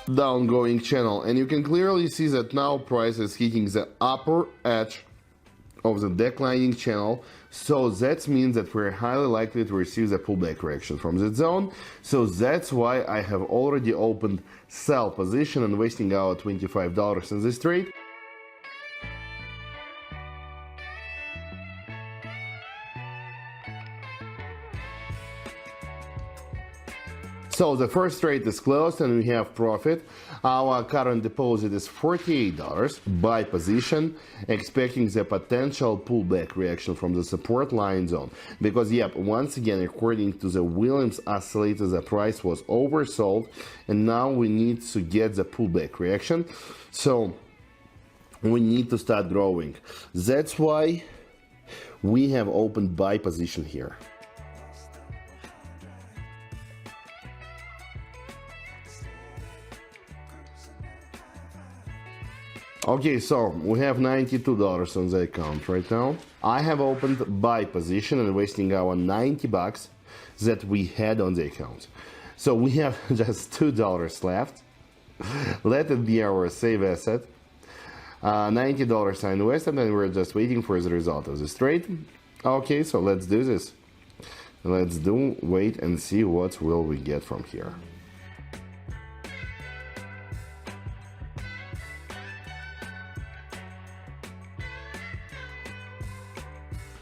downgoing channel, and you can clearly see that now price is hitting the upper edge of the declining channel, so that means that we're highly likely to receive the pullback correction from that zone. So that's why I have already opened sell position and wasting our $25 in this trade. So the first trade is closed and we have profit. Our current deposit is $48. Buy position, expecting the potential pullback reaction from the support line zone. Because, yep, once again, according to the Williams oscillator, the price was oversold, and now we need to get the pullback reaction. So we need to start growing. That's why we have opened buy position here. Okay, so we have $92 on the account right now. I have opened buy position and wasting our $90 that we had on the account. So we have just $2 left. Let it be our safe asset. $90 I invested, and we're just waiting for the result of this trade. Okay, so let's do this. Let's wait and see what will we get from here.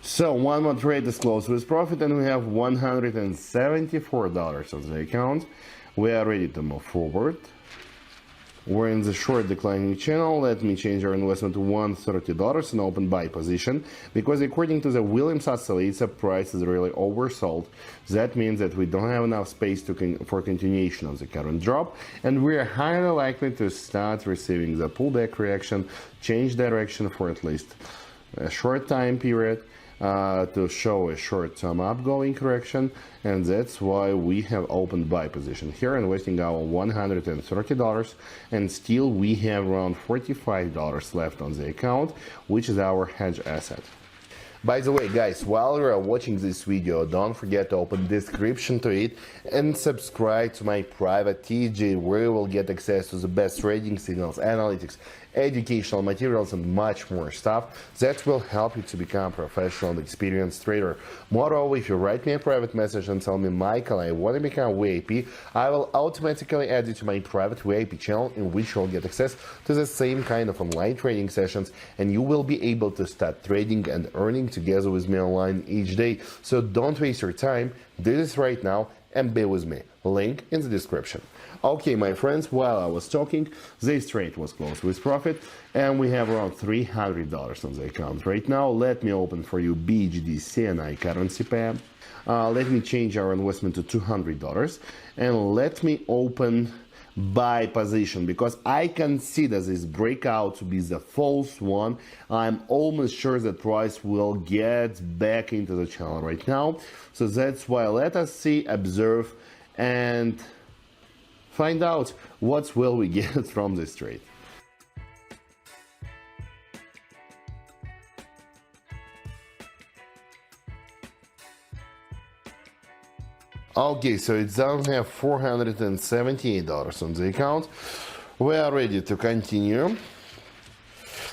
So one more trade is closed with profit, and we have $174 on the account. We are ready to move forward. We're in the short declining channel. Let me change our investment to $130 and open buy position, because according to the Williams oscillator, price is really oversold. That means that we don't have enough space for continuation of the current drop, and we are highly likely to start receiving the pullback reaction, change direction for at least a short time period, to show a short-term upgoing correction, and that's why we have opened buy position here and wasting our $130, and still we have around $45 left on the account, which is our hedge asset. By the way, guys, while you are watching this video, don't forget to open the description to it and subscribe to my private TG, where you will get access to the best trading signals, analytics, educational materials, and much more stuff that will help you to become a professional and experienced trader. Moreover, if you write me a private message and tell me, Michael, I want to become VIP, I will automatically add you to my private VIP channel, in which you'll get access to the same kind of online trading sessions, and you will be able to start trading and earning together with me online each day. So don't waste your time, do this right now and be with me. Link in the description. Okay, my friends, while I was talking, this trade was closed with profit, and we have around $300 on the account right now. Let me open for you Bhd CNI currency pair. Let me change our investment to $200, and let me open buy position, because I consider this breakout to be the false one. I'm almost sure that price will get back into the channel right now. So that's why let us see, observe, and find out what will we get from this trade. Okay, so it down have $478 on the account. We are ready to continue.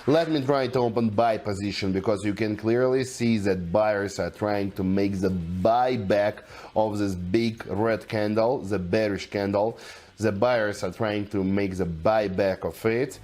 Let me try to open buy position, because you can clearly see that buyers are trying to make the buyback of this big red candle, the bearish candle. The buyers are trying to make the buyback of it.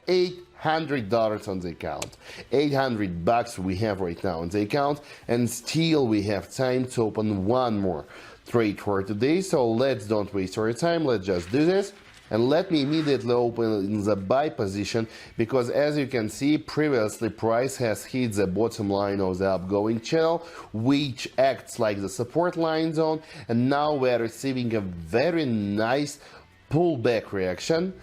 $800 on the account. $800 we have right now on the account, and still we have time to open one more trade for today. So let's don't waste our time, let's just do this. And let me immediately open the buy position, because as you can see, previously price has hit the bottom line of the upgoing channel, which acts like the support line zone, and now we are receiving a very nice pullback reaction.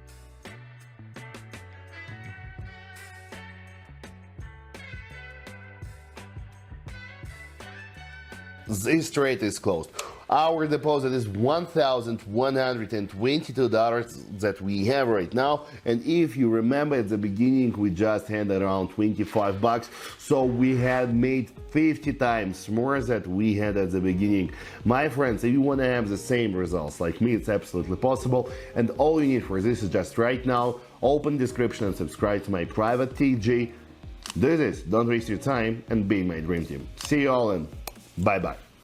This trade is closed. Our deposit is $1,122 that we have right now, and if you remember at the beginning we just had around 25 bucks, so we had made 50 times more than we had at the beginning. My friends, if you want to have the same results like me, it's absolutely possible, and all you need for this is just right now open description and subscribe to my private TG. Do this, don't waste your time, and be my dream team. See you all, and bye bye.